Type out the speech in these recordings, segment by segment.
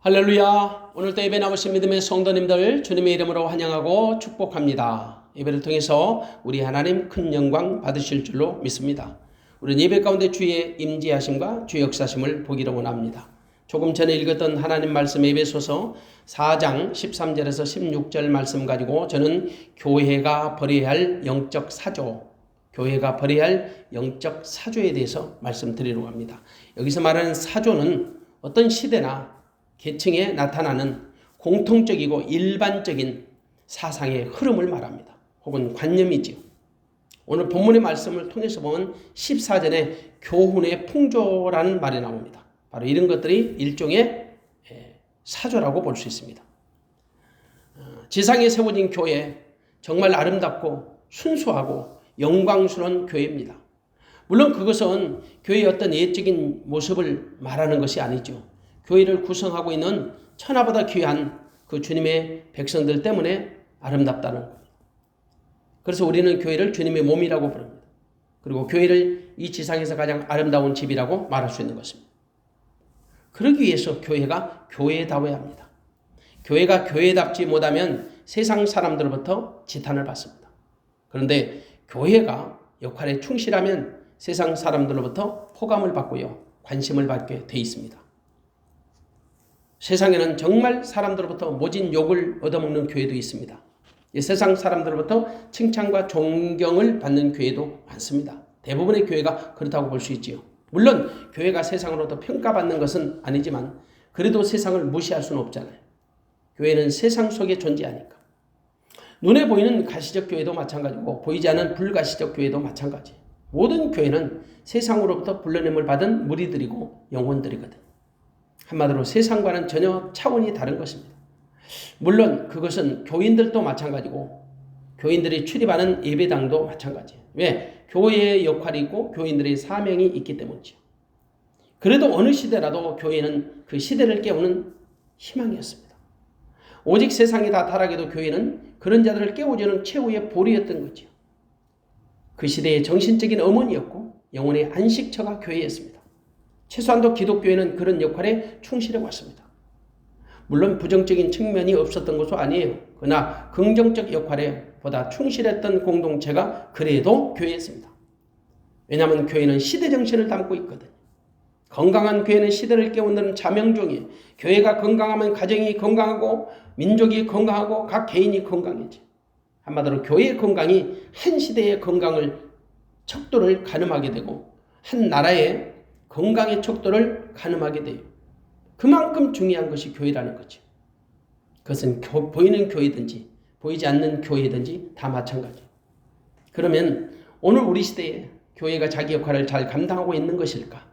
할렐루야. 오늘도 예배 나오신 믿음의 성도님들 주님의 이름으로 환영하고 축복합니다. 예배를 통해서 우리 하나님 큰 영광 받으실 줄로 믿습니다. 우리는 예배 가운데 주의 임재하심과 주의 역사심을 보기를 원합니다. 조금 전에 읽었던 하나님 말씀 에베소서 4장 13절에서 16절 말씀 가지고 저는 교회가 버려야 할 영적 사조, 교회가 버려야 할 영적 사조에 대해서 말씀드리려고 합니다. 여기서 말하는 사조는 어떤 시대나 계층에 나타나는 공통적이고 일반적인 사상의 흐름을 말합니다. 혹은 관념이지요. 오늘 본문의 말씀을 통해서 보면 14절에 교훈의 풍조라는 말이 나옵니다. 바로 이런 것들이 일종의 사조라고 볼 수 있습니다. 지상에 세워진 교회, 정말 아름답고 순수하고 영광스러운 교회입니다. 물론 그것은 교회의 어떤 예적인 모습을 말하는 것이 아니죠. 교회를 구성하고 있는 천하보다 귀한 그 주님의 백성들 때문에 아름답다는 겁니다. 그래서 우리는 교회를 주님의 몸이라고 부릅니다. 그리고 교회를 이 지상에서 가장 아름다운 집이라고 말할 수 있는 것입니다. 그러기 위해서 교회가 교회다워야 합니다. 교회가 교회답지 못하면 세상 사람들로부터 지탄을 받습니다. 그런데 교회가 역할에 충실하면 세상 사람들로부터 호감을 받고요, 관심을 받게 돼 있습니다. 세상에는 정말 사람들로부터 모진 욕을 얻어먹는 교회도 있습니다. 세상 사람들로부터 칭찬과 존경을 받는 교회도 많습니다. 대부분의 교회가 그렇다고 볼 수 있지요. 물론 교회가 세상으로부터 평가받는 것은 아니지만 그래도 세상을 무시할 수는 없잖아요. 교회는 세상 속에 존재하니까. 눈에 보이는 가시적 교회도 마찬가지고 보이지 않는 불가시적 교회도 마찬가지예요. 모든 교회는 세상으로부터 불러냄을 받은 무리들이고 영혼들이거든요. 한마디로 세상과는 전혀 차원이 다른 것입니다. 물론 그것은 교인들도 마찬가지고 교인들이 출입하는 예배당도 마찬가지예요. 왜? 교회의 역할이 있고 교인들의 사명이 있기 때문이죠. 그래도 어느 시대라도 교회는 그 시대를 깨우는 희망이었습니다. 오직 세상이 다 타락해도 교회는 그런 자들을 깨워주는 최후의 보리였던 거죠. 그 시대의 정신적인 어머니였고 영혼의 안식처가 교회였습니다. 최소한도 기독교회는 그런 역할에 충실해 왔습니다. 물론 부정적인 측면이 없었던 것도 아니에요. 그러나 긍정적 역할에 보다 충실했던 공동체가 그래도 교회였습니다. 왜냐하면 교회는 시대 정신을 담고 있거든요. 건강한 교회는 시대를 깨우는 자명종이에요. 교회가 건강하면 가정이 건강하고 민족이 건강하고 각 개인이 건강해지. 한마디로 교회의 건강이 한 시대의 건강을 척도를 가늠하게 되고 한 나라의 건강의 척도를 가늠하게 돼요. 그만큼 중요한 것이 교회라는 거죠. 그것은 보이는 교회든지 보이지 않는 교회든지 다 마찬가지예요. 그러면 오늘 우리 시대에 교회가 자기 역할을 잘 감당하고 있는 것일까?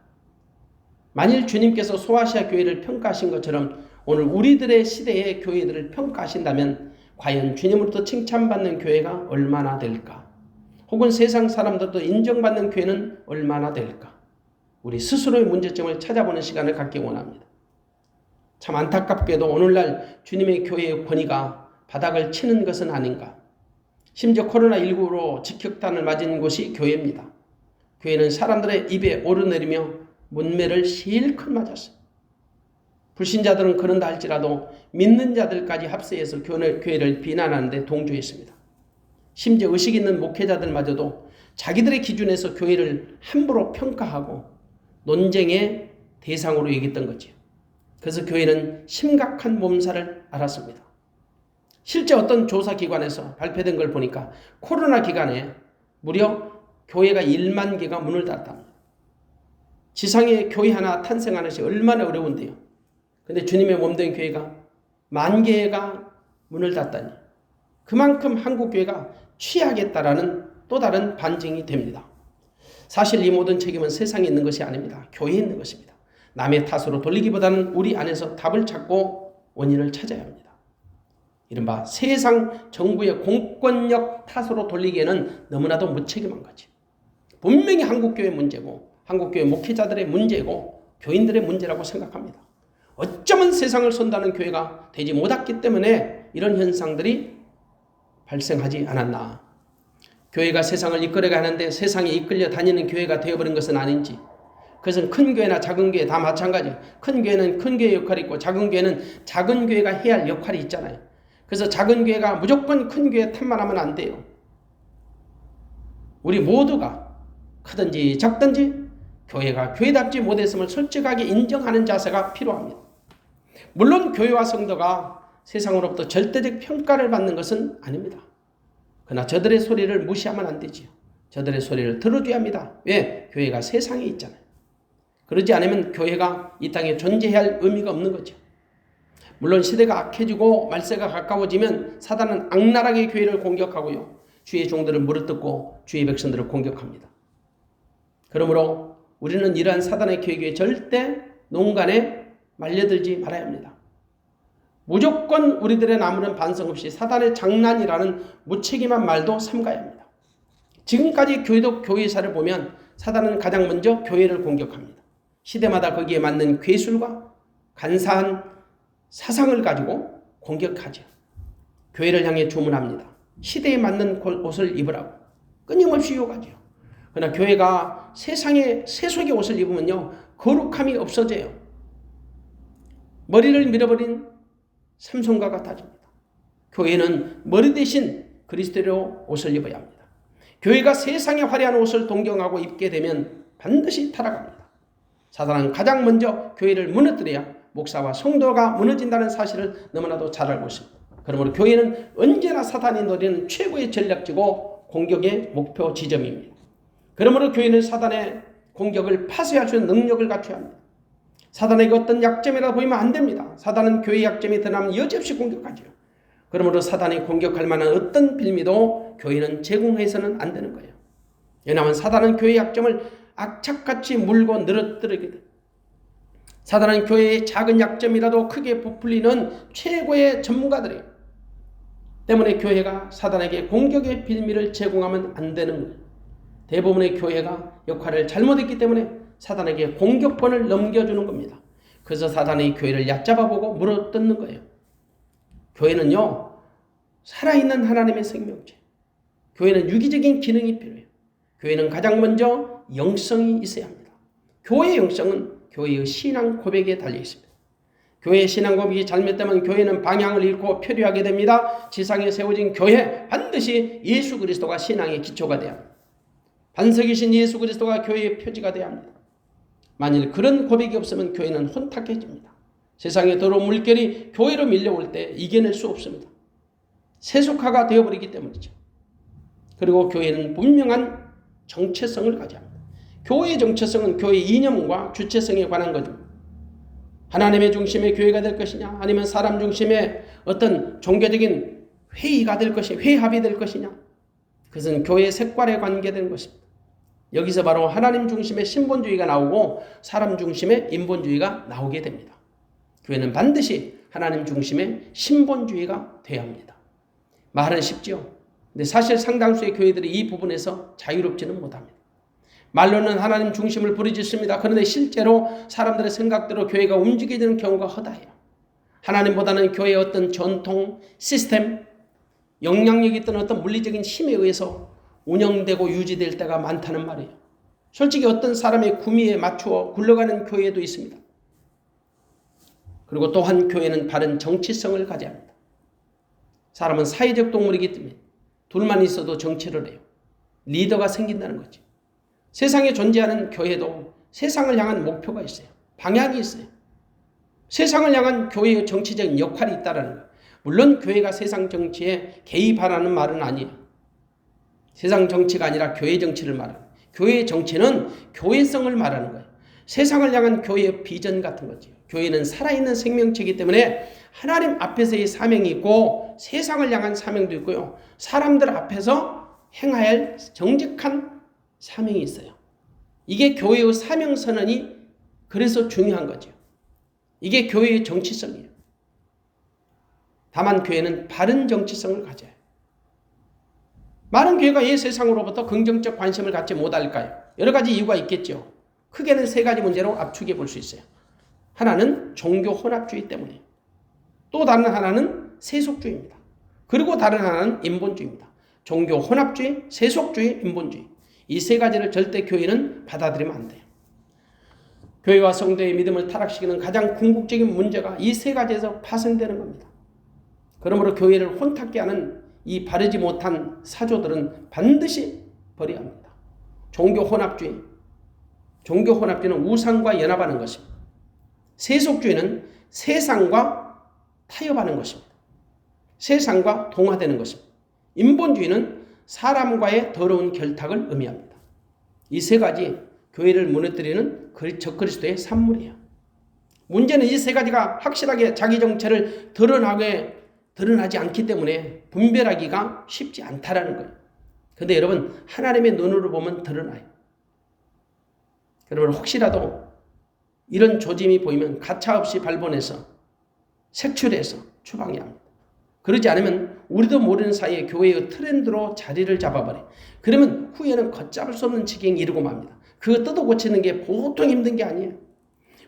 만일 주님께서 소아시아 교회를 평가하신 것처럼 오늘 우리들의 시대의 교회들을 평가하신다면 과연 주님으로부터 칭찬받는 교회가 얼마나 될까? 혹은 세상 사람들도 인정받는 교회는 얼마나 될까? 우리 스스로의 문제점을 찾아보는 시간을 갖기 원합니다. 참 안타깝게도 오늘날 주님의 교회의 권위가 바닥을 치는 것은 아닌가. 심지어 코로나19로 직격탄을 맞은 곳이 교회입니다. 교회는 사람들의 입에 오르내리며 문매를 실컷 맞았어요. 불신자들은 그런다 할지라도 믿는 자들까지 합세해서 교회를 비난하는데 동조했습니다. 심지어 의식 있는 목회자들마저도 자기들의 기준에서 교회를 함부로 평가하고 논쟁의 대상으로 여겼던 거죠. 그래서 교회는 심각한 몸살을 앓았습니다. 실제 어떤 조사기관에서 발표된 걸 보니까 코로나 기간에 무려 교회가 1만 개가 문을 닫았답니다. 지상에 교회 하나 탄생하는 것이 얼마나 어려운데요. 그런데 주님의 몸된 교회가 10,000개가 문을 닫다니 그만큼 한국교회가 취하겠다라는 또 다른 반증이 됩니다. 사실 이 모든 책임은 세상에 있는 것이 아닙니다. 교회에 있는 것입니다. 남의 탓으로 돌리기보다는 우리 안에서 답을 찾고 원인을 찾아야 합니다. 이른바 세상 정부의 공권력 탓으로 돌리기에는 너무나도 무책임한 거지. 분명히 한국교회 문제고 한국교회 목회자들의 문제고 교인들의 문제라고 생각합니다. 어쩌면 세상을 선다는 교회가 되지 못했기 때문에 이런 현상들이 발생하지 않았나. 교회가 세상을 이끌어가는데 세상에 이끌려 다니는 교회가 되어버린 것은 아닌지, 그것은 큰 교회나 작은 교회 다 마찬가지예요. 큰 교회는 큰 교회 역할이 있고 작은 교회는 작은 교회가 해야 할 역할이 있잖아요. 그래서 작은 교회가 무조건 큰 교회 탓만 하면 안 돼요. 우리 모두가 크든지 작든지 교회가 교회답지 못했음을 솔직하게 인정하는 자세가 필요합니다. 물론 교회와 성도가 세상으로부터 절대적 평가를 받는 것은 아닙니다. 그러나 저들의 소리를 무시하면 안 되지요. 저들의 소리를 들어줘야 합니다. 왜? 교회가 세상에 있잖아요. 그러지 않으면 교회가 이 땅에 존재해야 할 의미가 없는 거죠. 물론 시대가 악해지고 말세가 가까워지면 사단은 악랄하게 교회를 공격하고요. 주의 종들을 물어뜯고 주의 백성들을 공격합니다. 그러므로 우리는 이러한 사단의 계획에 절대 농간에 말려들지 말아야 합니다. 무조건 우리들의 나무는 반성 없이 사단의 장난이라는 무책임한 말도 삼가야 합니다. 지금까지 교회도 교회사를 보면 사단은 가장 먼저 교회를 공격합니다. 시대마다 거기에 맞는 괴술과 간사한 사상을 가지고 공격하죠. 교회를 향해 주문합니다. 시대에 맞는 옷을 입으라고 끊임없이 요구하죠. 그러나 교회가 세상의 세속의 옷을 입으면요, 거룩함이 없어져요. 머리를 밀어버린 삼손과 같아집니다. 교회는 머리 대신 그리스도로 옷을 입어야 합니다. 교회가 세상의 화려한 옷을 동경하고 입게 되면 반드시 타락합니다. 사단은 가장 먼저 교회를 무너뜨려야 목사와 성도가 무너진다는 사실을 너무나도 잘 알고 있습니다. 그러므로 교회는 언제나 사단이 노리는 최고의 전략지고 공격의 목표 지점입니다. 그러므로 교회는 사단의 공격을 파쇄할 수 있는 능력을 갖춰야 합니다. 사단에게 어떤 약점이라도 보이면 안 됩니다. 사단은 교회의 약점이 드러나면 여지없이 공격하죠. 그러므로 사단이 공격할 만한 어떤 빌미도 교회는 제공해서는 안 되는 거예요. 왜냐하면 사단은 교회의 약점을 악착같이 물고 늘어뜨리게 됩니다. 사단은 교회의 작은 약점이라도 크게 부풀리는 최고의 전문가들이에요. 때문에 교회가 사단에게 공격의 빌미를 제공하면 안 되는 거예요. 대부분의 교회가 역할을 잘못했기 때문에 사단에게 공격권을 넘겨주는 겁니다. 그래서 사단이 교회를 얕잡아보고 물어뜯는 거예요. 교회는요, 살아있는 하나님의 생명체. 교회는 유기적인 기능이 필요해요. 교회는 가장 먼저 영성이 있어야 합니다. 교회의 영성은 교회의 신앙 고백에 달려 있습니다. 교회의 신앙 고백이 잘못되면 교회는 방향을 잃고 표류하게 됩니다. 지상에 세워진 교회, 반드시 예수 그리스도가 신앙의 기초가 되어야 합니다. 반석이신 예수 그리스도가 교회의 표지가 되어야 합니다. 만일 그런 고백이 없으면 교회는 혼탁해집니다. 세상의 더러운 물결이 교회로 밀려올 때 이겨낼 수 없습니다. 세속화가 되어버리기 때문이죠. 그리고 교회는 분명한 정체성을 가져야 합니다. 교회의 정체성은 교회의 이념과 주체성에 관한 거죠. 하나님의 중심의 교회가 될 것이냐, 아니면 사람 중심의 어떤 종교적인 회의가 될 것이냐, 회합이 될 것이냐, 그것은 교회의 색깔에 관계된 것입니다. 여기서 바로 하나님 중심의 신본주의가 나오고 사람 중심의 인본주의가 나오게 됩니다. 교회는 반드시 하나님 중심의 신본주의가 되어야 합니다. 말은 쉽죠. 근데 사실 상당수의 교회들이 이 부분에서 자유롭지는 못합니다. 말로는 하나님 중심을 부르짖습니다. 그런데 실제로 사람들의 생각대로 교회가 움직이는 경우가 허다해요. 하나님보다는 교회의 어떤 전통, 시스템, 영향력이 있던 어떤 물리적인 힘에 의해서 운영되고 유지될 때가 많다는 말이에요. 솔직히 어떤 사람의 구미에 맞추어 굴러가는 교회도 있습니다. 그리고 또한 교회는 바른 정치성을 가져야 합니다. 사람은 사회적 동물이기 때문에 둘만 있어도 정치를 해요. 리더가 생긴다는 거지. 세상에 존재하는 교회도 세상을 향한 목표가 있어요. 방향이 있어요. 세상을 향한 교회의 정치적인 역할이 있다는 거예요. 물론 교회가 세상 정치에 개입하라는 말은 아니에요. 세상 정치가 아니라 교회 정치를 말하는 거예요. 교회의 정치는 교회성을 말하는 거예요. 세상을 향한 교회의 비전 같은 거죠. 교회는 살아있는 생명체이기 때문에 하나님 앞에서의 사명이 있고 세상을 향한 사명도 있고요. 사람들 앞에서 행해야 할 정직한 사명이 있어요. 이게 교회의 사명선언이 그래서 중요한 거죠. 이게 교회의 정치성이에요. 다만 교회는 바른 정치성을 가져야 해요. 많은 교회가 왜 세상으로부터 긍정적 관심을 갖지 못할까요? 여러 가지 이유가 있겠죠. 크게는 세 가지 문제로 압축해 볼 수 있어요. 하나는 종교 혼합주의 때문에, 또 다른 하나는 세속주의입니다. 그리고 다른 하나는 인본주의입니다. 종교 혼합주의, 세속주의, 인본주의. 이 세 가지를 절대 교회는 받아들이면 안 돼요. 교회와 성도의 믿음을 타락시키는 가장 궁극적인 문제가 이 세 가지에서 파생되는 겁니다. 그러므로 교회를 혼탁게 하는 이 바르지 못한 사조들은 반드시 버려야 합니다. 종교 혼합주의는 우상과 연합하는 것입니다. 세속주의는 세상과 타협하는 것입니다. 세상과 동화되는 것입니다. 인본주의는 사람과의 더러운 결탁을 의미합니다. 이 세 가지 교회를 무너뜨리는 적그리스도의 산물이에요. 문제는 이 세 가지가 확실하게 자기 정체를 드러나지 않기 때문에 분별하기가 쉽지 않다라는 거예요. 그런데 여러분, 하나님의 눈으로 보면 드러나요. 여러분, 혹시라도 이런 조짐이 보이면 가차없이 발본해서 색출해서 추방해야 합니다. 그러지 않으면 우리도 모르는 사이에 교회의 트렌드로 자리를 잡아버려요. 그러면 후에는 걷잡을 수 없는 지경에 이르고 맙니다. 그거 뜯어 고치는 게 보통 힘든 게 아니에요.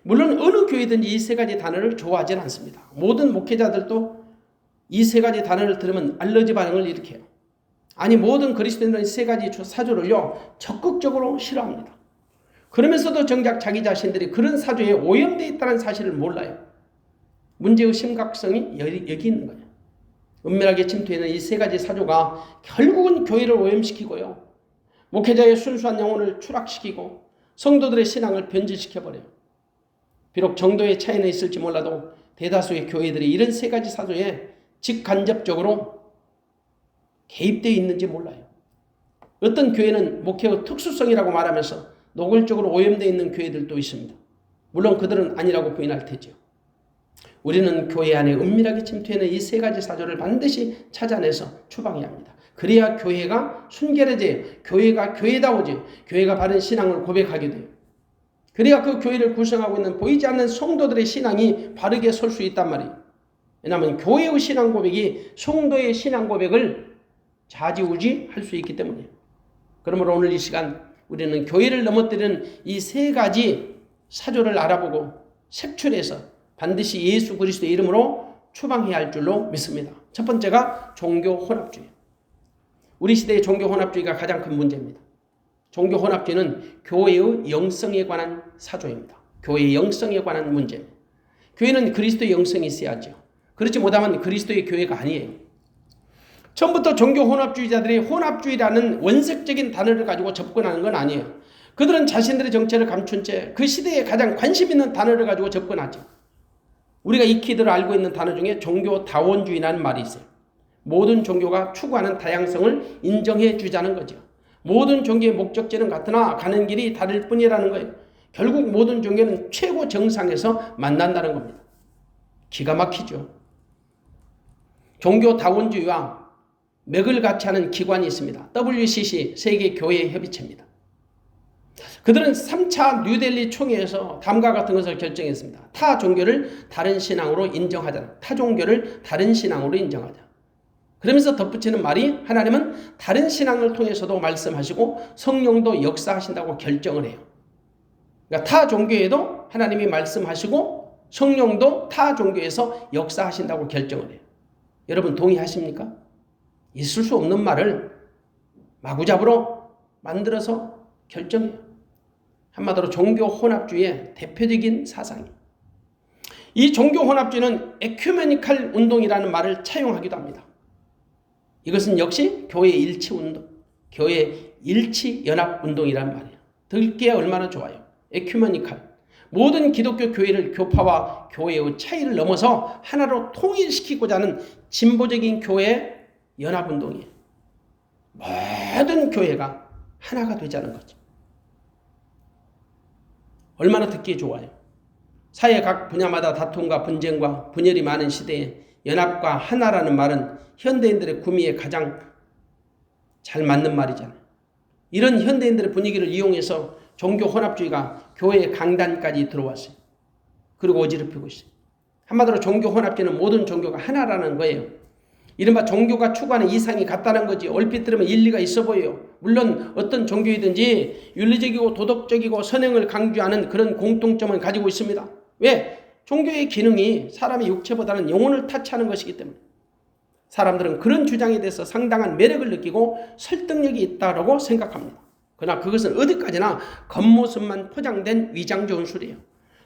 물론 어느 교회든지 이 세 가지 단어를 좋아하지는 않습니다. 모든 목회자들도 이 세 가지 단어를 들으면 알러지 반응을 일으켜요. 아니, 모든 그리스도인들은 이 세 가지 사조를요 적극적으로 싫어합니다. 그러면서도 정작 자기 자신들이 그런 사조에 오염되어 있다는 사실을 몰라요. 문제의 심각성이 여기 있는 거예요. 은밀하게 침투해 있는 이 세 가지 사조가 결국은 교회를 오염시키고요, 목회자의 순수한 영혼을 추락시키고 성도들의 신앙을 변질시켜버려요. 비록 정도의 차이는 있을지 몰라도 대다수의 교회들이 이런 세 가지 사조에 직간접적으로 개입되어 있는지 몰라요. 어떤 교회는 목회의 특수성이라고 말하면서 노골적으로 오염되어 있는 교회들도 있습니다. 물론 그들은 아니라고 부인할 테죠. 우리는 교회 안에 은밀하게 침투해있는 이 세 가지 사조를 반드시 찾아내서 추방해야 합니다. 그래야 교회가 순결해져요. 교회가 교회다워져요. 교회가 바른 신앙을 고백하게 돼요. 그래야 그 교회를 구성하고 있는 보이지 않는 성도들의 신앙이 바르게 설 수 있단 말이에요. 왜냐하면 교회의 신앙 고백이 성도의 신앙 고백을 좌지우지할 수 있기 때문이에요. 그러므로 오늘 이 시간 우리는 교회를 넘어뜨리는 이 세 가지 사조를 알아보고 색출해서 반드시 예수 그리스도의 이름으로 추방해야 할 줄로 믿습니다. 첫 번째가 종교 혼합주의. 우리 시대의 종교 혼합주의가 가장 큰 문제입니다. 종교 혼합주의는 교회의 영성에 관한 사조입니다. 교회의 영성에 관한 문제입니다. 교회는 그리스도의 영성이 있어야죠. 그렇지 못하면 그리스도의 교회가 아니에요. 처음부터 종교 혼합주의자들이 혼합주의라는 원색적인 단어를 가지고 접근하는 건 아니에요. 그들은 자신들의 정체를 감춘 채 그 시대에 가장 관심 있는 단어를 가지고 접근하죠. 우리가 익히들 알고 있는 단어 중에 종교 다원주의라는 말이 있어요. 모든 종교가 추구하는 다양성을 인정해 주자는 거죠. 모든 종교의 목적지는 같으나 가는 길이 다를 뿐이라는 거예요. 결국 모든 종교는 최고 정상에서 만난다는 겁니다. 기가 막히죠. 종교 다원주의와 맥을 같이 하는 기관이 있습니다. WCC 세계교회협의체입니다. 그들은 3차 뉴델리 총회에서 다음과 같은 것을 결정했습니다. 타 종교를 다른 신앙으로 인정하자. 타 종교를 다른 신앙으로 인정하자. 그러면서 덧붙이는 말이 하나님은 다른 신앙을 통해서도 말씀하시고 성령도 역사하신다고 결정을 해요. 그러니까 타 종교에도 하나님이 말씀하시고 성령도 타 종교에서 역사하신다고 결정을 해요. 여러분 동의하십니까? 있을 수 없는 말을 마구잡으로 만들어서 결정해요. 한마디로 종교 혼합주의의 대표적인 사상이에요. 이 종교 혼합주의는 에큐메니칼 운동이라는 말을 차용하기도 합니다. 이것은 역시 교회 일치 운동, 교회 일치 연합 운동이라는 말이에요. 듣기에 얼마나 좋아요. 에큐메니칼. 모든 기독교 교회를 교파와 교회의 차이를 넘어서 하나로 통일시키고자 하는 진보적인 교회 연합 운동이에요. 모든 교회가 하나가 되자는 거죠. 얼마나 듣기에 좋아요. 사회 각 분야마다 다툼과 분쟁과 분열이 많은 시대에 연합과 하나라는 말은 현대인들의 구미에 가장 잘 맞는 말이잖아요. 이런 현대인들의 분위기를 이용해서 종교 혼합주의가 교회 강단까지 들어왔어요. 그리고 어지럽히고 있어요. 한마디로 종교 혼합주의는 모든 종교가 하나라는 거예요. 이른바 종교가 추구하는 이상이 같다는 거지. 얼핏 들으면 일리가 있어 보여요. 물론 어떤 종교이든지 윤리적이고 도덕적이고 선행을 강조하는 그런 공통점을 가지고 있습니다. 왜? 종교의 기능이 사람의 육체보다는 영혼을 타치하는 것이기 때문에 사람들은 그런 주장에 대해서 상당한 매력을 느끼고 설득력이 있다고 생각합니다. 그러나 그것은 어디까지나 겉모습만 포장된 위장 전술이에요.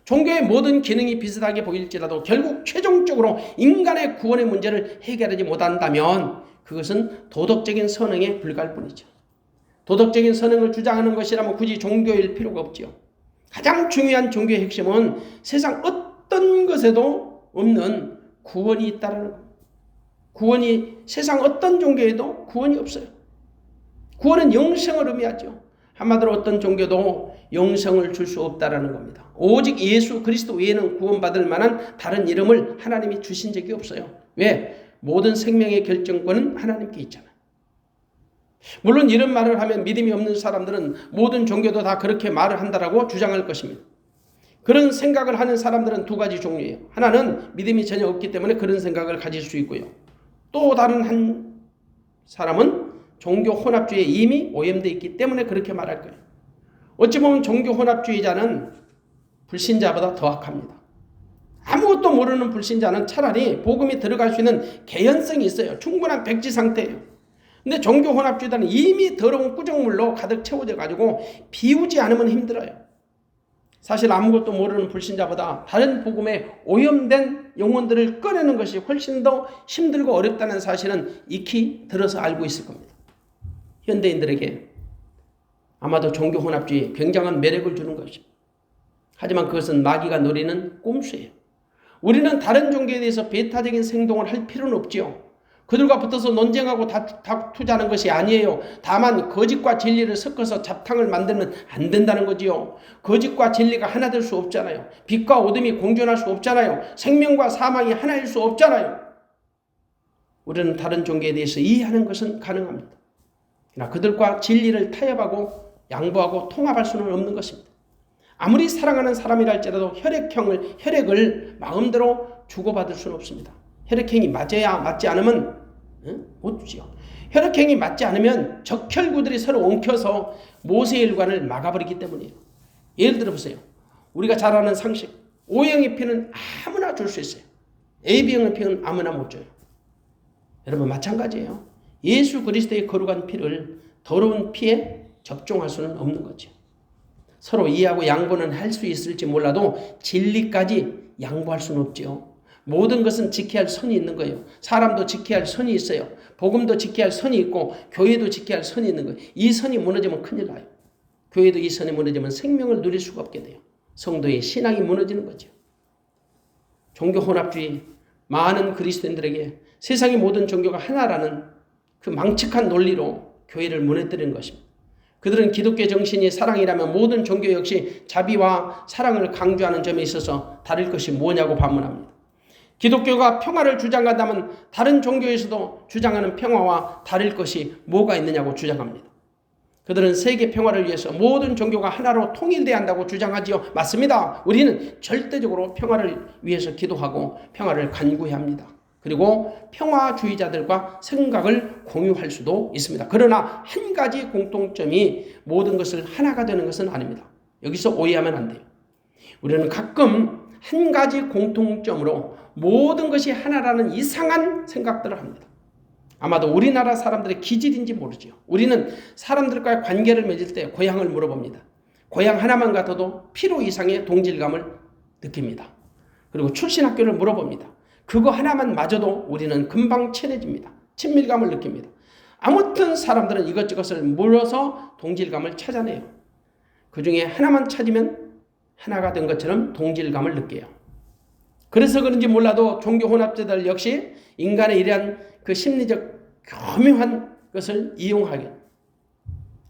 종교의 모든 기능이 비슷하게 보일지라도 결국 최종적으로 인간의 구원의 문제를 해결하지 못한다면 그것은 도덕적인 선행에 불과할 뿐이죠. 도덕적인 선행을 주장하는 것이라면 굳이 종교일 필요가 없죠. 가장 중요한 종교의 핵심은 세상 어떤 것에도 없는 구원이 있다는 것. 구원이 세상 어떤 종교에도 구원이 없어요. 구원은 영생을 의미하죠. 한마디로 어떤 종교도 영생을 줄 수 없다라는 겁니다. 오직 예수 그리스도 외에는 구원받을 만한 다른 이름을 하나님이 주신 적이 없어요. 왜? 모든 생명의 결정권은 하나님께 있잖아요. 물론 이런 말을 하면 믿음이 없는 사람들은 모든 종교도 다 그렇게 말을 한다라고 주장할 것입니다. 그런 생각을 하는 사람들은 두 가지 종류예요. 하나는 믿음이 전혀 없기 때문에 그런 생각을 가질 수 있고요. 또 다른 한 사람은 종교 혼합주의에 이미 오염되어 있기 때문에 그렇게 말할 거예요. 어찌 보면 종교 혼합주의자는 불신자보다 더 악합니다. 아무것도 모르는 불신자는 차라리 복음이 들어갈 수 있는 개연성이 있어요. 충분한 백지 상태예요. 근데 종교 혼합주의자는 이미 더러운 꾸정물로 가득 채워져 가지고 비우지 않으면 힘들어요. 사실 아무것도 모르는 불신자보다 다른 복음에 오염된 영혼들을 꺼내는 것이 훨씬 더 힘들고 어렵다는 사실은 익히 들어서 알고 있을 겁니다. 현대인들에게 아마도 종교 혼합주의 굉장한 매력을 주는 것입니다. 하지만 그것은 마귀가 노리는 꼼수예요. 우리는 다른 종교에 대해서 배타적인 행동을 할 필요는 없지요. 그들과 붙어서 논쟁하고 다투자는 것이 아니에요. 다만 거짓과 진리를 섞어서 잡탕을 만들면 안 된다는 거지요. 거짓과 진리가 하나 될 수 없잖아요. 빛과 어둠이 공존할 수 없잖아요. 생명과 사망이 하나일 수 없잖아요. 우리는 다른 종교에 대해서 이해하는 것은 가능합니다. 그러나 그들과 진리를 타협하고 양보하고 통합할 수는 없는 것입니다. 아무리 사랑하는 사람이랄지라도 혈액을 마음대로 주고받을 수는 없습니다. 혈액형이 맞아야 맞지 않으면 못 주지요. 혈액형이 맞지 않으면 적혈구들이 서로 엉켜서 모세의 일관을 막아버리기 때문이에요. 예를 들어 보세요. 우리가 잘 아는 상식. O형의 피는 아무나 줄 수 있어요. AB형의 피는 아무나 못 줘요. 여러분 마찬가지예요. 예수 그리스도의 거룩한 피를 더러운 피에 접종할 수는 없는 거죠. 서로 이해하고 양보는 할 수 있을지 몰라도 진리까지 양보할 수는 없죠. 모든 것은 지켜야 할 선이 있는 거예요. 사람도 지켜야 할 선이 있어요. 복음도 지켜야 할 선이 있고 교회도 지켜야 할 선이 있는 거예요. 이 선이 무너지면 큰일 나요. 교회도 이 선이 무너지면 생명을 누릴 수가 없게 돼요. 성도의 신앙이 무너지는 거죠. 종교 혼합주의, 많은 그리스도인들에게 세상의 모든 종교가 하나라는 그 망측한 논리로 교회를 무너뜨리는 것입니다. 그들은 기독교 정신이 사랑이라면 모든 종교 역시 자비와 사랑을 강조하는 점에 있어서 다를 것이 뭐냐고 반문합니다. 기독교가 평화를 주장한다면 다른 종교에서도 주장하는 평화와 다를 것이 뭐가 있느냐고 주장합니다. 그들은 세계 평화를 위해서 모든 종교가 하나로 통일돼야 한다고 주장하지요. 맞습니다. 우리는 절대적으로 평화를 위해서 기도하고 평화를 간구해야 합니다. 그리고 평화주의자들과 생각을 공유할 수도 있습니다. 그러나 한 가지 공통점이 모든 것을 하나가 되는 것은 아닙니다. 여기서 오해하면 안 돼요. 우리는 가끔 한 가지 공통점으로 모든 것이 하나라는 이상한 생각들을 합니다. 아마도 우리나라 사람들의 기질인지 모르죠. 우리는 사람들과의 관계를 맺을 때 고향을 물어봅니다. 고향 하나만 같아도 필요 이상의 동질감을 느낍니다. 그리고 출신 학교를 물어봅니다. 그거 하나만 맞아도 우리는 금방 친해집니다. 친밀감을 느낍니다. 아무튼 사람들은 이것저것을 물어서 동질감을 찾아내요. 그 중에 하나만 찾으면 하나가 된 것처럼 동질감을 느껴요. 그래서 그런지 몰라도 종교 혼합자들 역시 인간의 이러한 그 심리적 교묘한 것을 이용하게.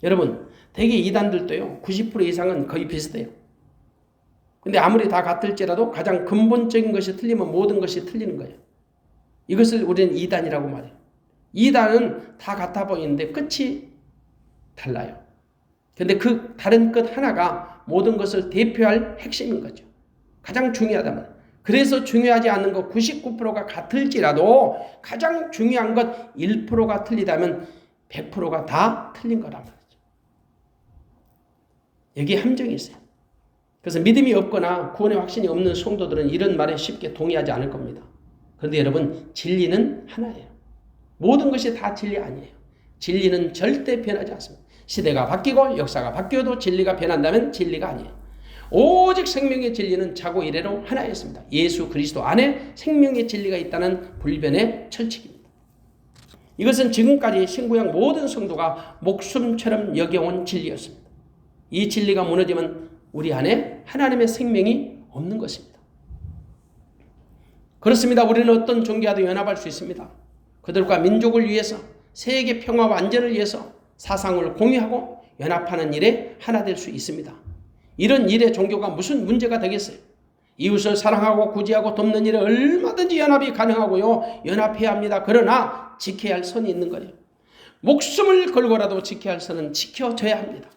여러분, 대개 이단들도요, 90% 이상은 거의 비슷해요. 근데 아무리 다 같을지라도 가장 근본적인 것이 틀리면 모든 것이 틀리는 거예요. 이것을 우리는 이단이라고 말해요. 이단은 다 같아 보이는데 끝이 달라요. 근데 그 다른 끝 하나가 모든 것을 대표할 핵심인 거죠. 가장 중요하다면. 그래서 중요하지 않는 것 99%가 같을지라도 가장 중요한 것 1%가 틀리다면 100%가 다 틀린 거란 말이죠. 여기에 함정이 있어요. 그래서 믿음이 없거나 구원의 확신이 없는 성도들은 이런 말에 쉽게 동의하지 않을 겁니다. 그런데 여러분, 진리는 하나예요. 모든 것이 다 진리 아니에요. 진리는 절대 변하지 않습니다. 시대가 바뀌고 역사가 바뀌어도 진리가 변한다면 진리가 아니에요. 오직 생명의 진리는 자고 이래로 하나였습니다. 예수 그리스도 안에 생명의 진리가 있다는 불변의 철칙입니다. 이것은 지금까지 신구약 모든 성도가 목숨처럼 여겨온 진리였습니다. 이 진리가 무너지면 우리 안에 하나님의 생명이 없는 것입니다. 그렇습니다. 우리는 어떤 종교와도 연합할 수 있습니다. 그들과 민족을 위해서, 세계 평화와 안전을 위해서 사상을 공유하고 연합하는 일에 하나 될 수 있습니다. 이런 일에 종교가 무슨 문제가 되겠어요? 이웃을 사랑하고 구제하고 돕는 일에 얼마든지 연합이 가능하고요. 연합해야 합니다. 그러나 지켜야 할 선이 있는 거예요. 목숨을 걸고라도 지켜야 할 선은 지켜져야 합니다.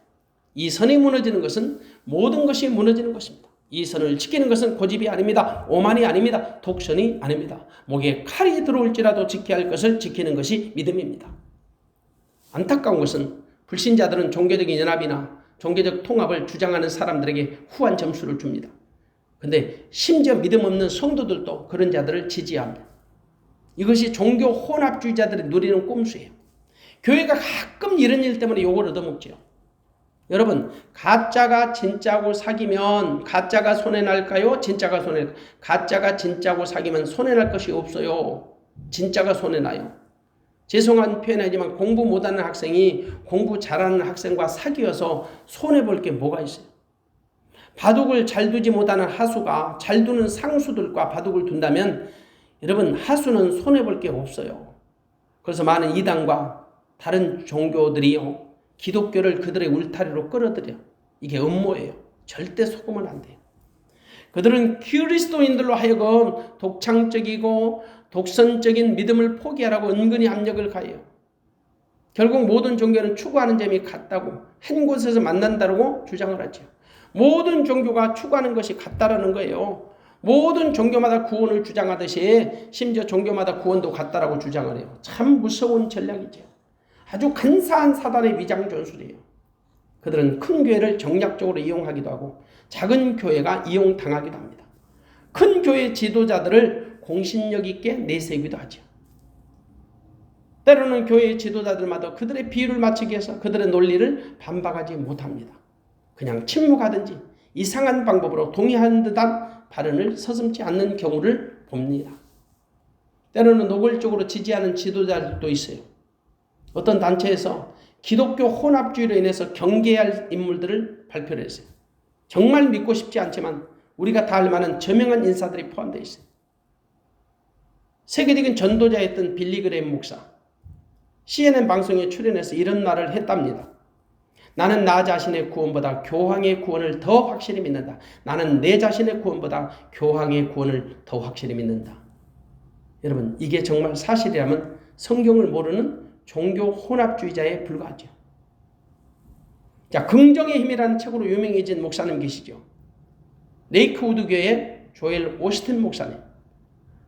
이 선이 무너지는 것은 모든 것이 무너지는 것입니다. 이 선을 지키는 것은 고집이 아닙니다. 오만이 아닙니다. 독선이 아닙니다. 목에 칼이 들어올지라도 지켜야 할 것을 지키는 것이 믿음입니다. 안타까운 것은 불신자들은 종교적인 연합이나 종교적 통합을 주장하는 사람들에게 후한 점수를 줍니다. 근데 심지어 믿음 없는 성도들도 그런 자들을 지지합니다. 이것이 종교 혼합주의자들이 누리는 꼼수예요. 교회가 가끔 이런 일 때문에 욕을 얻어먹지요. 여러분, 가짜가 진짜고 사귀면 가짜가 손해날까요? 진짜가 손해날까요? 가짜가 진짜고 사귀면 손해날 것이 없어요. 진짜가 손해나요. 죄송한 표현이지만 공부 못하는 학생이 공부 잘하는 학생과 사귀어서 손해볼 게 뭐가 있어요? 바둑을 잘 두지 못하는 하수가 잘 두는 상수들과 바둑을 둔다면 여러분 하수는 손해볼 게 없어요. 그래서 많은 이단과 다른 종교들이요. 기독교를 그들의 울타리로 끌어들여. 이게 음모예요. 절대 속으면 안 돼요. 그들은 그리스도인들로 하여금 독창적이고 독선적인 믿음을 포기하라고 은근히 압력을 가해요. 결국 모든 종교는 추구하는 점이 같다고 한 곳에서 만난다고 주장을 하죠. 모든 종교가 추구하는 것이 같다라는 거예요. 모든 종교마다 구원을 주장하듯이 심지어 종교마다 구원도 같다라고 주장을 해요. 참 무서운 전략이죠. 아주 간사한 사단의 위장 전술이에요. 그들은 큰 교회를 정략적으로 이용하기도 하고 작은 교회가 이용당하기도 합니다. 큰 교회 지도자들을 공신력 있게 내세우기도 하죠. 때로는 교회 지도자들마다 그들의 비유를 맞추기 위해서 그들의 논리를 반박하지 못합니다. 그냥 침묵하든지 이상한 방법으로 동의하는 듯한 발언을 서슴지 않는 경우를 봅니다. 때로는 노골적으로 지지하는 지도자들도 있어요. 어떤 단체에서 기독교 혼합주의로 인해서 경계해야 할 인물들을 발표를 했어요. 정말 믿고 싶지 않지만 우리가 다 알 만한 저명한 인사들이 포함되어 있어요. 세계적인 전도자였던 빌리 그레임 목사. CNN 방송에 출연해서 이런 말을 했답니다. 나는 나 자신의 구원보다 교황의 구원을 더 확실히 믿는다. 나는 내 자신의 구원보다 교황의 구원을 더 확실히 믿는다. 여러분, 이게 정말 사실이라면 성경을 모르는 종교 혼합주의자에 불과하죠. 자, 긍정의 힘이라는 책으로 유명해진 목사님 계시죠. 레이크우드 교회 조엘 오스틴 목사님.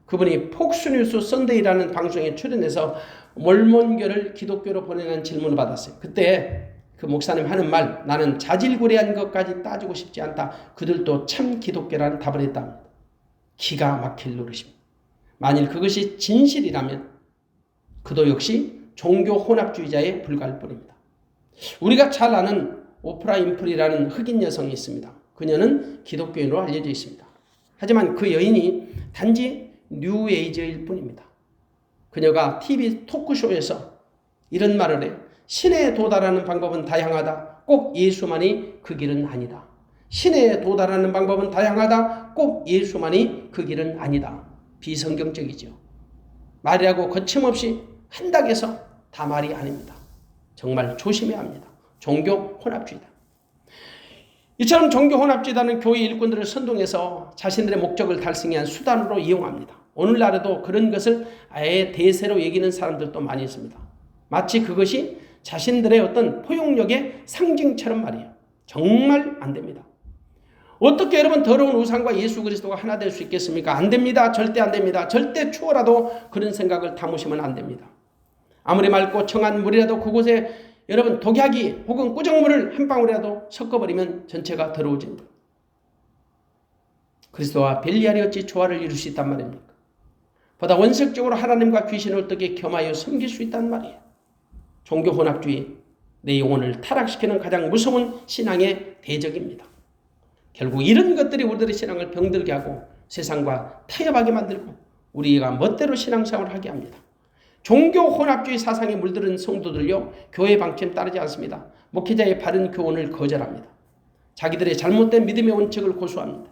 그분이 폭스뉴스 선데이라는 방송에 출연해서 몰몬교를 기독교로 보내는 질문을 받았어요. 그때 그 목사님 하는 말, 나는 자질구레한 것까지 따지고 싶지 않다. 그들도 참 기독교라는 답을 했답니다. 기가 막힐 노릇입니다. 만일 그것이 진실이라면 그도 역시 종교 혼합주의자에 불과할 뿐입니다. 우리가 잘 아는 오프라 윈프리라는 흑인 여성이 있습니다. 그녀는 기독교인으로 알려져 있습니다. 하지만 그 여인이 단지 뉴에이저일 뿐입니다. 그녀가 TV 토크쇼에서 이런 말을 해요. 신에 도달하는 방법은 다양하다. 꼭 예수만이 그 길은 아니다. 신에 도달하는 방법은 다양하다. 꼭 예수만이 그 길은 아니다. 비성경적이죠. 말이라고 거침없이 한닥에서 다 말이 아닙니다. 정말 조심해야 합니다. 종교 혼합주의다. 이처럼 종교 혼합주의자는 교회 일꾼들을 선동해서 자신들의 목적을 달성하기 위한 수단으로 이용합니다. 오늘날에도 그런 것을 아예 대세로 여기는 사람들도 많이 있습니다. 마치 그것이 자신들의 어떤 포용력의 상징처럼 말이에요. 정말 안 됩니다. 어떻게 여러분 더러운 우상과 예수 그리스도가 하나 될 수 있겠습니까? 안 됩니다. 절대 안 됩니다. 절대 추워라도 그런 생각을 담으시면 안 됩니다. 아무리 맑고 청한 물이라도 그곳에 여러분 독약이 혹은 꾸정물을 한 방울이라도 섞어버리면 전체가 더러워집니다. 그리스도와 벨리알이 어찌 조화를 이룰 수 있단 말입니까? 보다 원색적으로 하나님과 귀신을 어떻게 겸하여 섬길 수 있단 말이에요. 종교 혼합주의, 내 영혼을 타락시키는 가장 무서운 신앙의 대적입니다. 결국 이런 것들이 우리들의 신앙을 병들게 하고 세상과 타협하게 만들고 우리가 멋대로 신앙생활을 하게 합니다. 종교 혼합주의 사상에 물들은 성도들요, 교회 방침 따르지 않습니다. 목회자의 바른 교훈을 거절합니다. 자기들의 잘못된 믿음의 원칙을 고수합니다.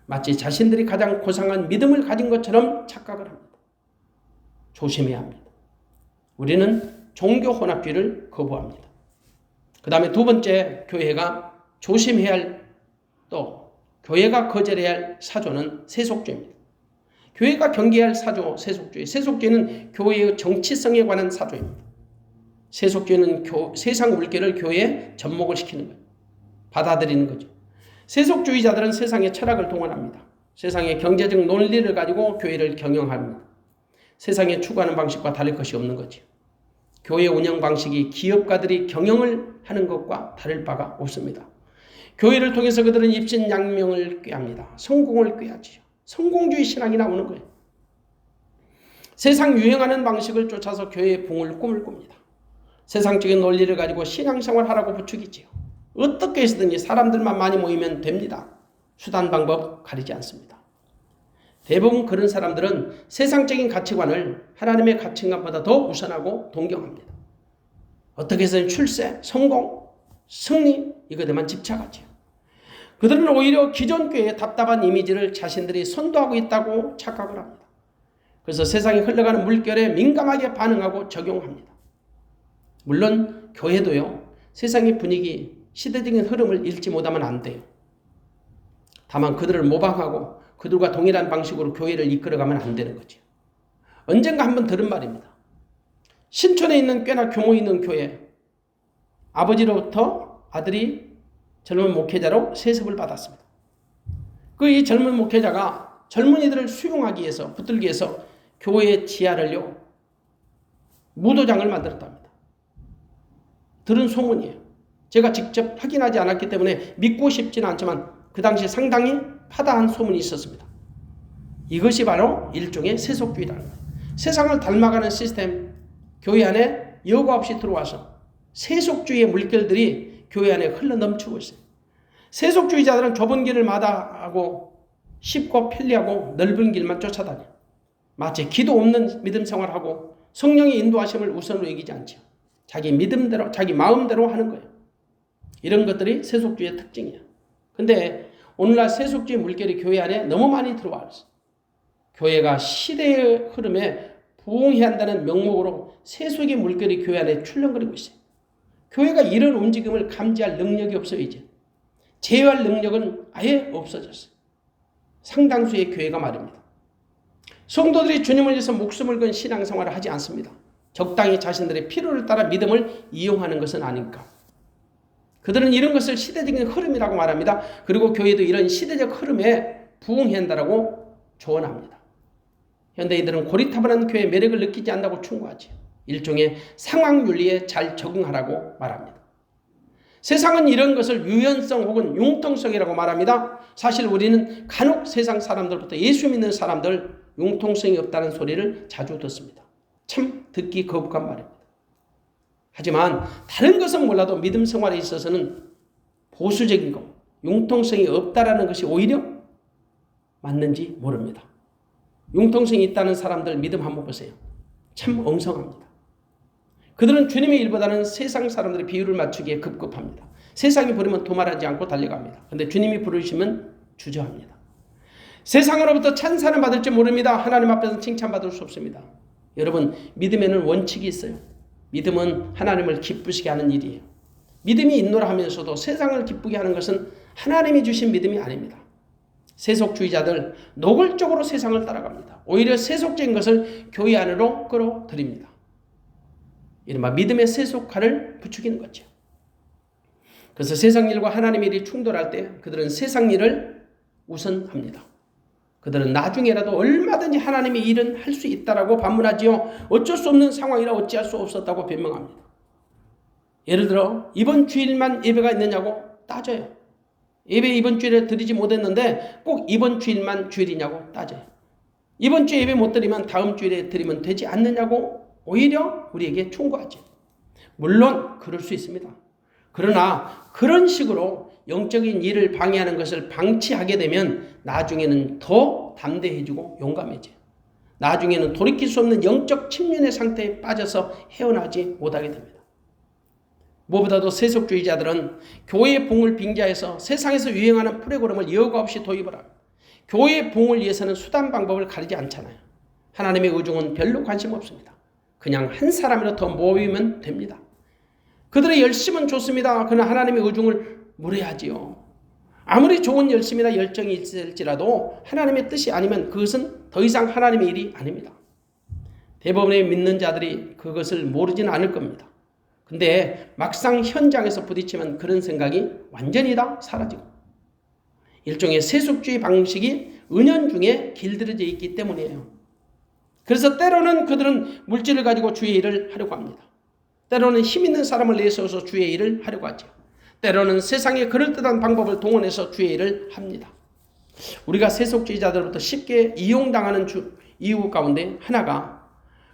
마치 자신들이 가장 고상한 믿음을 가진 것처럼 착각을 합니다. 조심해야 합니다. 우리는 종교 혼합주의를 거부합니다. 그 다음에 두 번째, 교회가 조심해야 할, 또 교회가 거절해야 할 사조는 세속주의입니다. 교회가 경계해야 할 사조, 세속주의. 세속주의는 교회의 정치성에 관한 사조입니다. 세속주의는 세상 물결을 교회에 접목을 시키는 거예요. 받아들이는 거죠. 세속주의자들은 세상의 철학을 동원합니다. 세상의 경제적 논리를 가지고 교회를 경영합니다. 세상에 추구하는 방식과 다를 것이 없는 거죠. 교회 운영 방식이 기업가들이 경영을 하는 것과 다를 바가 없습니다. 교회를 통해서 그들은 입신양명을 꾀합니다. 성공을 꾀하지요. 성공주의 신앙이 나오는 거예요. 세상 유행하는 방식을 쫓아서 교회의 붕을 꿈을 꿉니다. 세상적인 논리를 가지고 신앙생활 하라고 부추기지요. 어떻게 해서든지 사람들만 많이 모이면 됩니다. 수단 방법 가리지 않습니다. 대부분 그런 사람들은 세상적인 가치관을 하나님의 가치관보다 더 우선하고 동경합니다. 어떻게 해서든 출세, 성공, 승리 이것에만 집착하지요. 그들은 오히려 기존 교회의 답답한 이미지를 자신들이 선도하고 있다고 착각을 합니다. 그래서 세상에 흘러가는 물결에 민감하게 반응하고 적용합니다. 물론 교회도요, 세상의 분위기, 시대적인 흐름을 읽지 못하면 안 돼요. 다만 그들을 모방하고 그들과 동일한 방식으로 교회를 이끌어가면 안 되는 거죠. 언젠가 한번 들은 말입니다. 신촌에 있는 꽤나 규모 있는 교회, 아버지로부터 아들이 젊은 목회자로 세습을 받았습니다. 이 젊은 목회자가 젊은이들을 수용하기 위해서, 붙들기 위해서 교회 지하를요, 무도장을 만들었답니다. 들은 소문이에요. 제가 직접 확인하지 않았기 때문에 믿고 싶지는 않지만 그 당시 상당히 파다한 소문이 있었습니다. 이것이 바로 일종의 세속주의라는 거예요. 세상을 닮아가는 시스템, 교회 안에 여과 없이 들어와서 세속주의의 물결들이 교회 안에 흘러 넘치고 있어요. 세속주의자들은 좁은 길을 마다하고 쉽고 편리하고 넓은 길만 쫓아다녀요. 마치 기도 없는 믿음 생활하고 성령의 인도하심을 우선으로 여기지 않죠. 자기 믿음대로, 자기 마음대로 하는 거예요. 이런 것들이 세속주의의 특징이에요. 근데 오늘날 세속주의 물결이 교회 안에 너무 많이 들어와 있어요. 교회가 시대의 흐름에 부응해야 한다는 명목으로 세속의 물결이 교회 안에 출렁거리고 있어요. 교회가 이런 움직임을 감지할 능력이 없어요, 이제. 제어할 능력은 아예 없어졌어요. 상당수의 교회가 말입니다. 성도들이 주님을 위해서 목숨을 건 신앙생활을 하지 않습니다. 적당히 자신들의 필요를 따라 믿음을 이용하는 것은 아닌가. 그들은 이런 것을 시대적인 흐름이라고 말합니다. 그리고 교회도 이런 시대적 흐름에 부응해야 한다고 조언합니다. 현대인들은 고리타분한 교회의 매력을 느끼지 않는다고 충고하지. 일종의 상황윤리에 잘 적응하라고 말합니다. 세상은 이런 것을 유연성 혹은 융통성이라고 말합니다. 사실 우리는 간혹 세상 사람들부터 예수 믿는 사람들 융통성이 없다는 소리를 자주 듣습니다. 참 듣기 거북한 말입니다. 하지만 다른 것은 몰라도 믿음 생활에 있어서는 보수적인 것, 융통성이 없다라는 것이 오히려 맞는지 모릅니다. 융통성이 있다는 사람들 믿음 한번 보세요. 참 엉성합니다. 그들은 주님의 일보다는 세상 사람들의 비율을 맞추기에 급급합니다. 세상이 부르면 도말하지 않고 달려갑니다. 그런데 주님이 부르시면 주저합니다. 세상으로부터 찬사는 받을지 모릅니다. 하나님 앞에서는 칭찬받을 수 없습니다. 여러분, 믿음에는 원칙이 있어요. 믿음은 하나님을 기쁘시게 하는 일이에요. 믿음이 있노라 하면서도 세상을 기쁘게 하는 것은 하나님이 주신 믿음이 아닙니다. 세속주의자들 노골적으로 세상을 따라갑니다. 오히려 세속적인 것을 교회 안으로 끌어들입니다. 이른바 믿음의 세속화를 부추기는 거죠. 그래서 세상 일과 하나님의 일이 충돌할 때 그들은 세상 일을 우선합니다. 그들은 나중에라도 얼마든지 하나님의 일은 할 수 있다라고 반문하지요. 어쩔 수 없는 상황이라 어찌할 수 없었다고 변명합니다. 예를 들어 이번 주일만 예배가 있느냐고 따져요. 예배 이번 주일에 드리지 못했는데 꼭 이번 주일만 주일이냐고 따져요. 이번 주에 예배 못 드리면 다음 주일에 드리면 되지 않느냐고 오히려 우리에게 충고하죠. 물론 그럴 수 있습니다. 그러나 그런 식으로 영적인 일을 방해하는 것을 방치하게 되면 나중에는 더 담대해지고 용감해져요. 나중에는 돌이킬 수 없는 영적 침륜의 상태에 빠져서 헤어나지 못하게 됩니다. 무엇보다도 세속주의자들은 교회의 봉을 빙자해서 세상에서 유행하는 프로그램을 여과 없이 도입을 하고 교회의 봉을 위해서는 수단 방법을 가리지 않잖아요. 하나님의 의중은 별로 관심 없습니다. 그냥 한 사람이라도 더 모이면 됩니다. 그들의 열심은 좋습니다. 그러나 하나님의 의중을 물어야지요. 아무리 좋은 열심이나 열정이 있을지라도 하나님의 뜻이 아니면 그것은 더 이상 하나님의 일이 아닙니다. 대부분의 믿는 자들이 그것을 모르지는 않을 겁니다. 근데 막상 현장에서 부딪히면 그런 생각이 완전히 다 사라지고 일종의 세속주의 방식이 은연중에 길들여져 있기 때문이에요. 그래서 때로는 그들은 물질을 가지고 주의 일을 하려고 합니다. 때로는 힘 있는 사람을 내세워서 주의 일을 하려고 하죠. 때로는 세상의 그럴듯한 방법을 동원해서 주의 일을 합니다. 우리가 세속주의자들로부터 쉽게 이용당하는 이유 가운데 하나가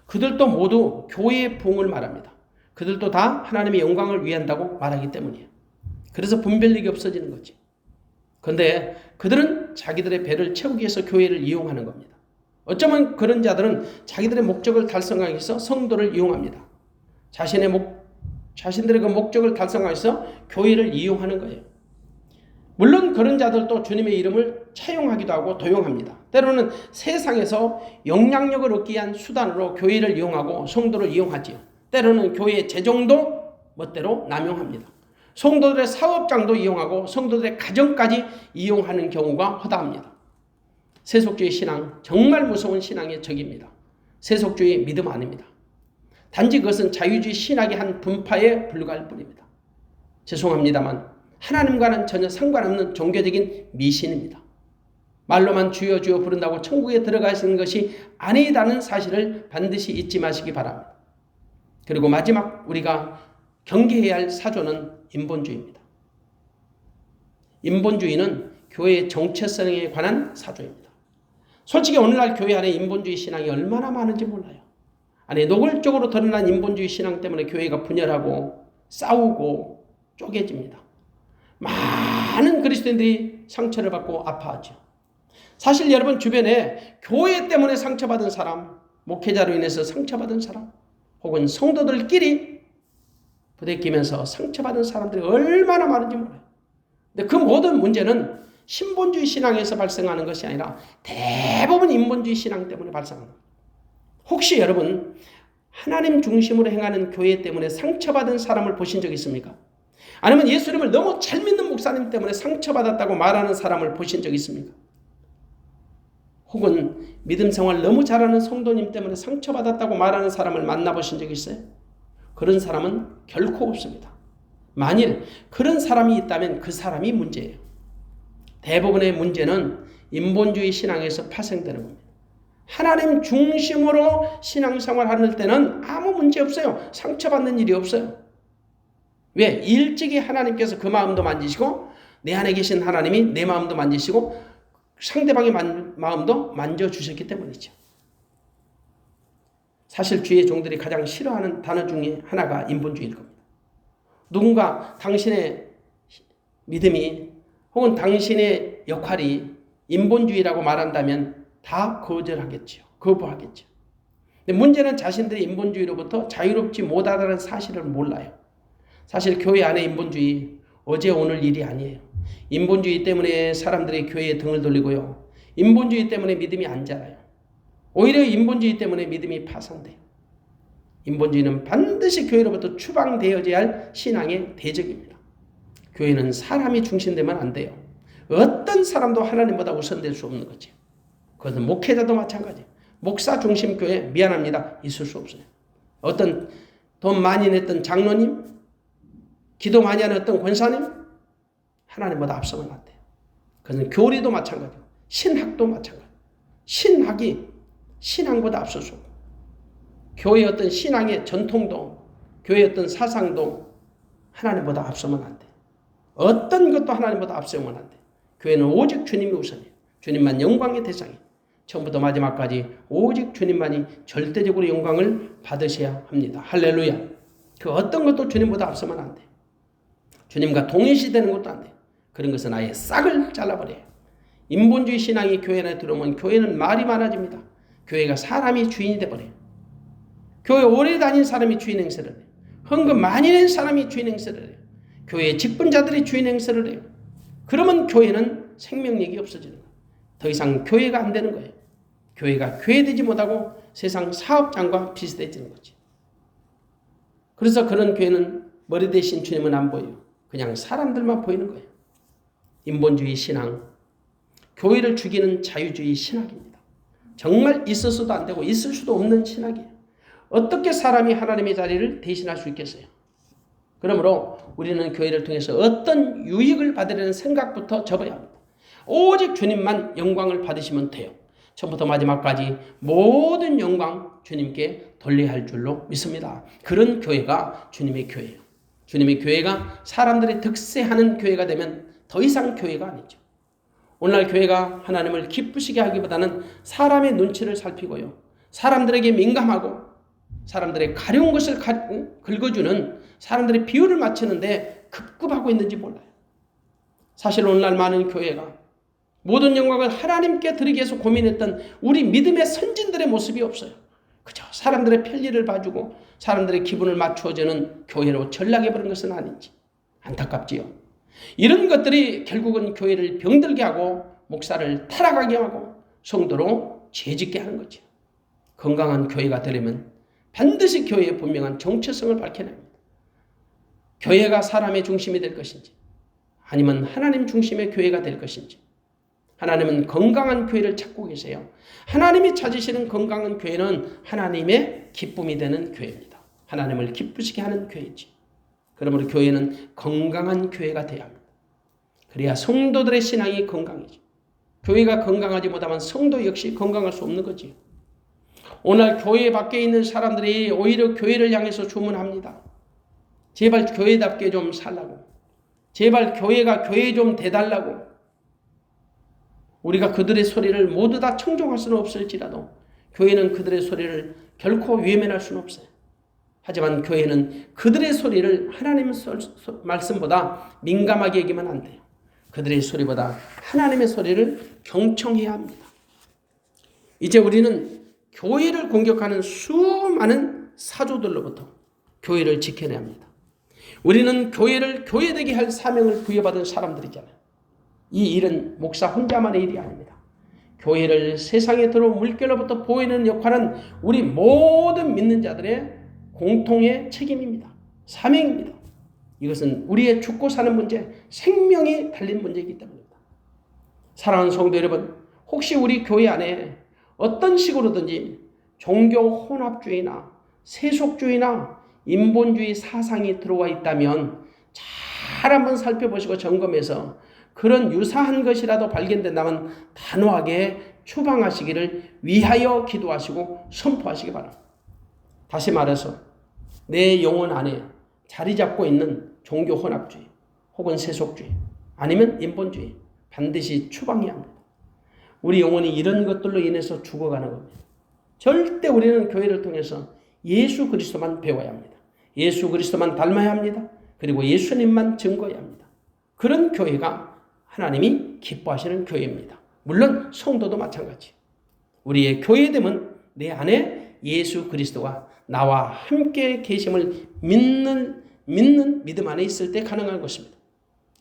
그들도 모두 교회의 봉을 말합니다. 그들도 다 하나님의 영광을 위한다고 말하기 때문이에요. 그래서 분별력이 없어지는 거지. 그런데 그들은 자기들의 배를 채우기 위해서 교회를 이용하는 겁니다. 어쩌면 그런 자들은 자기들의 목적을 달성하기 위해서 성도를 이용합니다. 자신들의 그 목적을 달성하기 위해서 교회를 이용하는 거예요. 물론 그런 자들도 주님의 이름을 차용하기도 하고 도용합니다. 때로는 세상에서 영향력을 얻기 위한 수단으로 교회를 이용하고 성도를 이용하지요. 때로는 교회의 재정도 멋대로 남용합니다. 성도들의 사업장도 이용하고 성도들의 가정까지 이용하는 경우가 허다합니다. 세속주의 신앙, 정말 무서운 신앙의 적입니다. 세속주의 믿음 아닙니다. 단지 그것은 자유주의 신학의 한 분파에 불과할 뿐입니다. 죄송합니다만 하나님과는 전혀 상관없는 종교적인 미신입니다. 말로만 주여 주여 부른다고 천국에 들어가시는 것이 아니라는 사실을 반드시 잊지 마시기 바랍니다. 그리고 마지막 우리가 경계해야 할 사조는 인본주의입니다. 인본주의는 교회의 정체성에 관한 사조입니다. 솔직히 오늘날 교회 안에 인본주의 신앙이 얼마나 많은지 몰라요. 아니 노골적으로 드러난 인본주의 신앙 때문에 교회가 분열하고 싸우고 쪼개집니다. 많은 그리스도인들이 상처를 받고 아파하죠. 사실 여러분 주변에 교회 때문에 상처받은 사람, 목회자로 인해서 상처받은 사람, 혹은 성도들끼리 부대끼면서 상처받은 사람들이 얼마나 많은지 몰라요. 근데 그 모든 문제는 신본주의 신앙에서 발생하는 것이 아니라 대부분 인본주의 신앙 때문에 발생합니다. 혹시 여러분 하나님 중심으로 행하는 교회 때문에 상처받은 사람을 보신 적 있습니까? 아니면 예수님을 너무 잘 믿는 목사님 때문에 상처받았다고 말하는 사람을 보신 적 있습니까? 혹은 믿음 생활 너무 잘하는 성도님 때문에 상처받았다고 말하는 사람을 만나보신 적 있어요? 그런 사람은 결코 없습니다. 만일 그런 사람이 있다면 그 사람이 문제예요. 대부분의 문제는 인본주의 신앙에서 파생되는 겁니다. 하나님 중심으로 신앙생활 하는 때는 아무 문제 없어요. 상처받는 일이 없어요. 왜? 일찍이 하나님께서 그 마음도 만지시고 내 안에 계신 하나님이 내 마음도 만지시고 상대방의 마음도 만져주셨기 때문이죠. 사실 주의 종들이 가장 싫어하는 단어 중에 하나가 인본주의일 겁니다. 누군가 당신의 믿음이 혹은 당신의 역할이 인본주의라고 말한다면 다 거절하겠죠. 거부하겠죠. 근데 문제는 자신들이 인본주의로부터 자유롭지 못하다는 사실을 몰라요. 사실 교회 안에 인본주의 어제 오늘 일이 아니에요. 인본주의 때문에 사람들이 교회에 등을 돌리고요. 인본주의 때문에 믿음이 안 자라요. 오히려 인본주의 때문에 믿음이 파산돼요. 인본주의는 반드시 교회로부터 추방되어져야 할 신앙의 대적입니다. 교회는 사람이 중심되면 안 돼요. 어떤 사람도 하나님보다 우선될 수 없는 거죠. 그것은 목회자도 마찬가지예요. 목사 중심 교회 미안합니다. 있을 수 없어요. 어떤 돈 많이 냈던 장로님, 기도 많이 하는 어떤 권사님, 하나님보다 앞서면 안 돼요. 그것은 교리도 마찬가지고 신학도 마찬가지고 신학이 신앙보다 앞설 수 없고 교회의 어떤 신앙의 전통도 교회의 어떤 사상도 하나님보다 앞서면 안 돼요. 어떤 것도 하나님보다 앞서면 안 돼요. 교회는 오직 주님이 우선이에요. 주님만 영광의 대상이에요. 처음부터 마지막까지 오직 주님만이 절대적으로 영광을 받으셔야 합니다. 할렐루야. 그 어떤 것도 주님보다 앞서면 안 돼. 주님과 동일시되는 것도 안 돼. 그런 것은 아예 싹을 잘라버려요. 인본주의 신앙이 교회 안에 들어오면 교회는 말이 많아집니다. 교회가 사람이 주인이 돼버려요. 교회 오래 다닌 사람이 주인 행세를 해요. 헌금 많이 낸 사람이 주인 행세를 해요. 교회의 직분자들이 주인 행세를 해요. 그러면 교회는 생명력이 없어지는 거예요. 더 이상 교회가 안 되는 거예요. 교회가 교회되지 못하고 세상 사업장과 비슷해지는 거지. 그래서 그런 교회는 머리 대신 주님은 안 보여요. 그냥 사람들만 보이는 거예요. 인본주의 신앙, 교회를 죽이는 자유주의 신학입니다. 정말 있어서도 안 되고 있을 수도 없는 신학이에요. 어떻게 사람이 하나님의 자리를 대신할 수 있겠어요? 그러므로 우리는 교회를 통해서 어떤 유익을 받으려는 생각부터 접어야 합니다. 오직 주님만 영광을 받으시면 돼요. 처음부터 마지막까지 모든 영광 주님께 돌려야 할 줄로 믿습니다. 그런 교회가 주님의 교회예요. 주님의 교회가 사람들이 득세하는 교회가 되면 더 이상 교회가 아니죠. 오늘날 교회가 하나님을 기쁘시게 하기보다는 사람의 눈치를 살피고요. 사람들에게 민감하고 사람들의 가려운 것을 긁어주는 사람들의 비율을 맞추는데 급급하고 있는지 몰라요. 사실 오늘날 많은 교회가 모든 영광을 하나님께 드리기 위해서 고민했던 우리 믿음의 선진들의 모습이 없어요. 그저 사람들의 편리를 봐주고 사람들의 기분을 맞추어주는 교회로 전락해버린 것은 아닌지 안타깝지요. 이런 것들이 결국은 교회를 병들게 하고 목사를 타락하게 하고 성도로 죄짓게 하는 거죠. 건강한 교회가 되려면 반드시 교회의 분명한 정체성을 밝혀야 합니다. 교회가 사람의 중심이 될 것인지 아니면 하나님 중심의 교회가 될 것인지. 하나님은 건강한 교회를 찾고 계세요. 하나님이 찾으시는 건강한 교회는 하나님의 기쁨이 되는 교회입니다. 하나님을 기쁘시게 하는 교회지. 그러므로 교회는 건강한 교회가 되어야 합니다. 그래야 성도들의 신앙이 건강해져. 교회가 건강하지 못하면 성도 역시 건강할 수 없는 거지. 오늘 교회 밖에 있는 사람들이 오히려 교회를 향해서 주문합니다. 제발 교회답게 좀 살라고. 제발 교회가 교회 좀 돼달라고. 우리가 그들의 소리를 모두 다 청종할 수는 없을지라도 교회는 그들의 소리를 결코 외면할 수는 없어요. 하지만 교회는 그들의 소리를 하나님의 말씀보다 민감하게 여기면 안 돼요. 그들의 소리보다 하나님의 소리를 경청해야 합니다. 이제 우리는 교회를 공격하는 수많은 사조들로부터 교회를 지켜내야 합니다. 우리는 교회를 교회되게 할 사명을 부여받은 사람들이잖아요. 이 일은 목사 혼자만의 일이 아닙니다. 교회를 세상에 들어온 물결로부터 보호하는 역할은 우리 모든 믿는 자들의 공통의 책임입니다. 사명입니다. 이것은 우리의 죽고 사는 문제, 생명이 달린 문제이기 때문입니다. 사랑하는 성도 여러분, 혹시 우리 교회 안에 어떤 식으로든지 종교 혼합주의나 세속주의나 인본주의 사상이 들어와 있다면 잘 한번 살펴보시고 점검해서 그런 유사한 것이라도 발견된다면 단호하게 추방하시기를 위하여 기도하시고 선포하시기 바랍니다. 다시 말해서 내 영혼 안에 자리 잡고 있는 종교 혼합주의 혹은 세속주의 아니면 인본주의 반드시 추방해야 합니다. 우리 영혼이 이런 것들로 인해서 죽어가는 겁니다. 절대 우리는 교회를 통해서 예수 그리스도만 배워야 합니다. 예수 그리스도만 닮아야 합니다. 그리고 예수님만 증거해야 합니다. 그런 교회가 하나님이 기뻐하시는 교회입니다. 물론 성도도 마찬가지. 우리의 교회됨은 내 안에 예수 그리스도가 나와 함께 계심을 믿는 믿음 안에 있을 때 가능한 것입니다.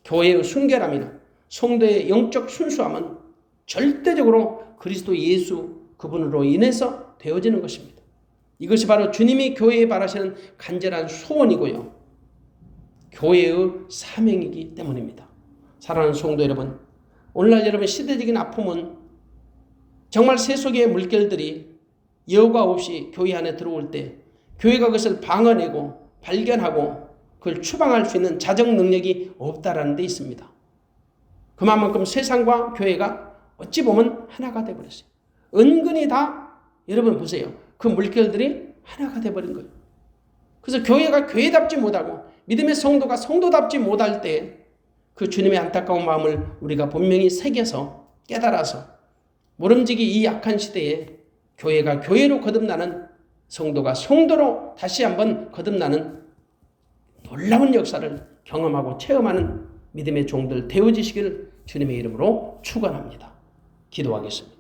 교회의 순결함이나 성도의 영적 순수함은 절대적으로 그리스도 예수 그분으로 인해서 되어지는 것입니다. 이것이 바로 주님이 교회에 바라시는 간절한 소원이고요. 교회의 사명이기 때문입니다. 사랑하는 성도 여러분, 오늘날 여러분 시대적인 아픔은 정말 세속의 물결들이 여과 없이 교회 안에 들어올 때 교회가 그것을 방어내고 발견하고 그걸 추방할 수 있는 자정 능력이 없다라는 데 있습니다. 그만큼 세상과 교회가 어찌 보면 하나가 되어버렸어요. 은근히 다 여러분 보세요. 그 물결들이 하나가 되어버린 거예요. 그래서 교회가 교회답지 못하고 믿음의 성도가 성도답지 못할 때 그 주님의 안타까운 마음을 우리가 분명히 새겨서 깨달아서 모름지기 이 약한 시대에 교회가 교회로 거듭나는 성도가 성도로 다시 한번 거듭나는 놀라운 역사를 경험하고 체험하는 믿음의 종들 되어지시기를 주님의 이름으로 축원합니다. 기도하겠습니다.